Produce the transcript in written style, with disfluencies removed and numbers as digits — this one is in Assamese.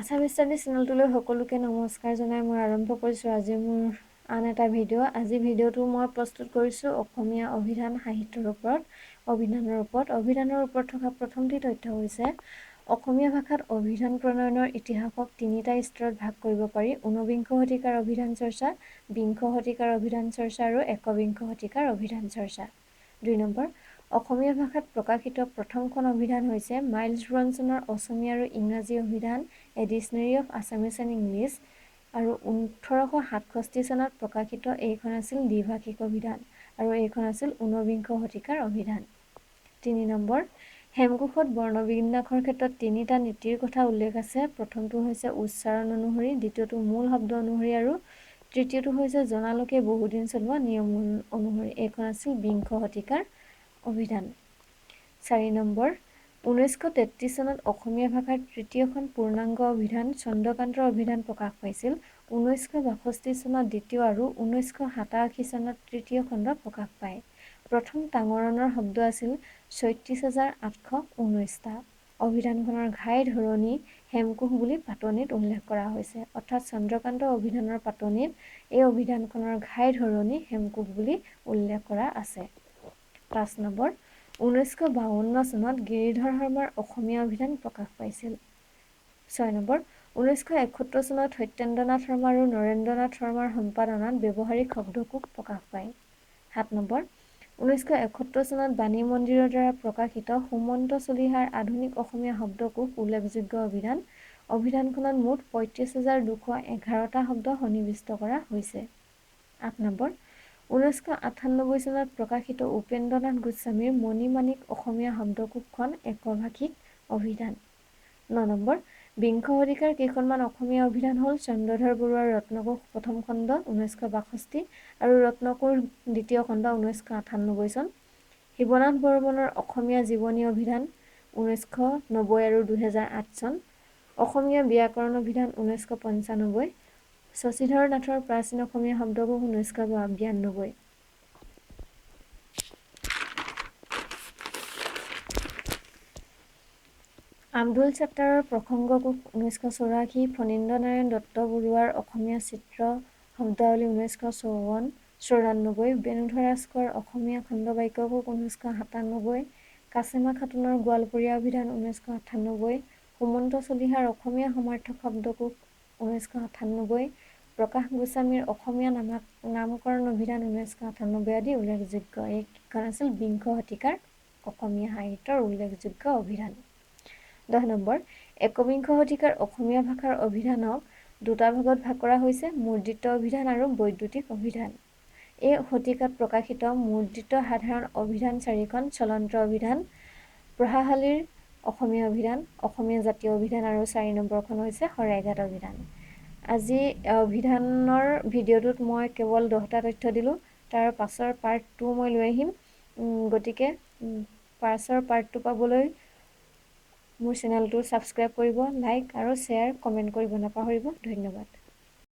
আছামিজ ষ্টাডি চেনেলটোলৈ সকলোকে নমস্কাৰ জনাই মই আৰম্ভ কৰিছোঁ আজি মোৰ আন এটা ভিডিঅ'। আজি ভিডিঅ'টো মই প্ৰস্তুত কৰিছোঁ অসমীয়া অভিধান সাহিত্যৰ ওপৰত। অভিধানৰ ওপৰত থকা প্ৰথমটি তথ্য হৈছে অসমীয়া ভাষাত অভিধান প্ৰণয়নৰ ইতিহাসক তিনিটা স্তৰত ভাগ কৰিব পাৰি: ঊনবিংশ শতিকাৰ অভিধান চৰ্চা, বিংশ শতিকাৰ অভিধান চৰ্চা আৰু একবিংশ শতিকাৰ অভিধান চৰ্চা। 2 নম্বৰ, অসমীয়া ভাষাত প্ৰকাশিত প্ৰথমখন অভিধান হৈছে মাইলছ ব্ৰনছনৰ অসমীয়া আৰু ইংৰাজী অভিধান এ ডিকশ্যনেৰী অফ আছামিজ এণ্ড ইংলিছ, আৰু 1867 চনত প্ৰকাশিত এইখন আছিল দ্বিভাষিক অভিধান, আৰু এইখন আছিল ঊনবিংশ শতিকাৰ অভিধান। 3 নম্বৰ, হেমকোষত বৰ্ণবিন্যাসৰ ক্ষেত্ৰত তিনিটা নীতিৰ কথা উল্লেখ আছে। প্ৰথমটো হৈছে উচ্চাৰণ অনুসৰি, দ্বিতীয়টো মূল শব্দ অনুসৰি, আৰু তৃতীয়টো হৈছে জনালোকে বহুদিন চলোৱা নিয়ম অনুসৰি। এইখন আছিল বিংশ শতিকাৰ অভিধান। 4 নম্বৰ, 1933 চনত অসমীয়া ভাষাৰ তৃতীয়খন পূৰ্ণাংগ অভিধান চন্দ্ৰকান্তৰ অভিধান প্ৰকাশ পাইছিল। 1962 চনত দ্বিতীয় আৰু 1987 চনত তৃতীয় খণ্ড প্ৰকাশ পায়। প্ৰথম টাঙৰণৰ শব্দ আছিল 36,819টা। অভিধানখনৰ ঘাই ধৰণী হেমকোষ বুলি পাতনিত উল্লেখ কৰা হৈছে, অৰ্থাৎ চন্দ্ৰকান্ত অভিধানৰ পাতনিত এই অভিধানখনৰ ঘাই ধৰণী হেমকোষ বুলি উল্লেখ কৰা আছে। 5 নম্বৰ, 1952 চনত গিৰিধৰ শৰ্মাৰ অসমীয়া অভিধান প্ৰকাশ পাইছিল। 6 নম্বৰ, 1971 চনত সত্যেন্দ্ৰনাথ শৰ্মা আৰু নৰেন্দ্ৰনাথ শৰ্মাৰ সম্পাদনাত ব্যৱহাৰিক শব্দকোষ প্ৰকাশ পায়। 7 নম্বৰ, 1971 চনত বাণী মন্দিৰৰ দ্বাৰা প্ৰকাশিত সুমন্ত চলিহাৰ আধুনিক অসমীয়া শব্দকোষ উল্লেখযোগ্য অভিধান। অভিধানখনত মুঠ 35,211টা শব্দ সন্নিৱিষ্ট কৰা হৈছে। 8 নম্বৰ, 1998 চনত প্ৰকাশিত উপেন্দ্ৰনাথ গোস্বামীৰ মণি-মাণিক অসমীয়া শব্দকোষখন একভাষিক অভিধান। 9 নম্বৰ, বিংশ শতিকাৰ কেইখনমান অসমীয়া অভিধান হ'ল চন্দ্ৰধৰ বৰুৱাৰ ৰত্নকোষ প্ৰথম খণ্ড 1962 আৰু ৰত্নকোষ দ্বিতীয় খণ্ড 1998 চন, শিৱনাথ বৰ্মনৰ অসমীয়া জীৱনী অভিধান 1990 আৰু 2008 চন, অসমীয়া ব্যাকৰণ অভিধান 1995, শশীধৰ নাথৰ প্ৰাচীন অসমীয়া শব্দকোষ 1992। আব্দুল ছাত্তাৰৰ প্ৰসংগকোষ 1984, ফণীন্দ্ৰনাৰায়ণ দত্তবৰুৱাৰ অসমীয়া চিত্ৰ শব্দাৱলী 1954-94, বেণুধৰ কোঁৱৰৰ অসমীয়া খণ্ডবাক্যকোষ 1997, কাছেমা খাতুনৰ গোৱালপৰীয়া অভিধান 1998, সুমন্ত চলিহাৰ অসমীয়া সমাৰ্থক শব্দকোষ 1998, প্ৰকাশ গোস্বামীৰ অসমীয়া নামকৰণ অভিধান 1998 আদি উল্লেখযোগ্য। এইকেইখন আছিল বিংশ শতিকাৰ অসমীয়া সাহিত্যৰ উল্লেখযোগ্য অভিধান। 10 নম্বৰ, একবিংশ শতিকাৰ অসমীয়া ভাষাৰ অভিধানক দুটা ভাগত ভাগ কৰা হৈছে: মুদ্ৰিত অভিধান আৰু বৈদ্যুতিক অভিধান। এই শতিকাত প্ৰকাশিত মুদ্ৰিত সাধাৰণ অভিধান 4খন: চলন্ত্ৰ অভিধান, পঢ়াশালীৰ অসমীয়া অভিধান, অসমীয়া জাতীয় অভিধান, আৰু 4 নম্বৰখন হৈছে শৰাইঘাট অভিধান। আজি অভিধানৰ ভিডিঅ'টোত মই কেৱল 10টা তথ্য দিলোঁ, তাৰ পাছৰ পাৰ্ট 2 মই লৈ আহিম। গতিকে পাছৰ পাৰ্ট 2 পাবলৈ মোৰ চেনেলটো ছাবস্ক্ৰাইব কৰিব, লাইক আৰু শ্বেয়াৰ, কমেণ্ট কৰিব নাপাহৰিব। ধন্যবাদ।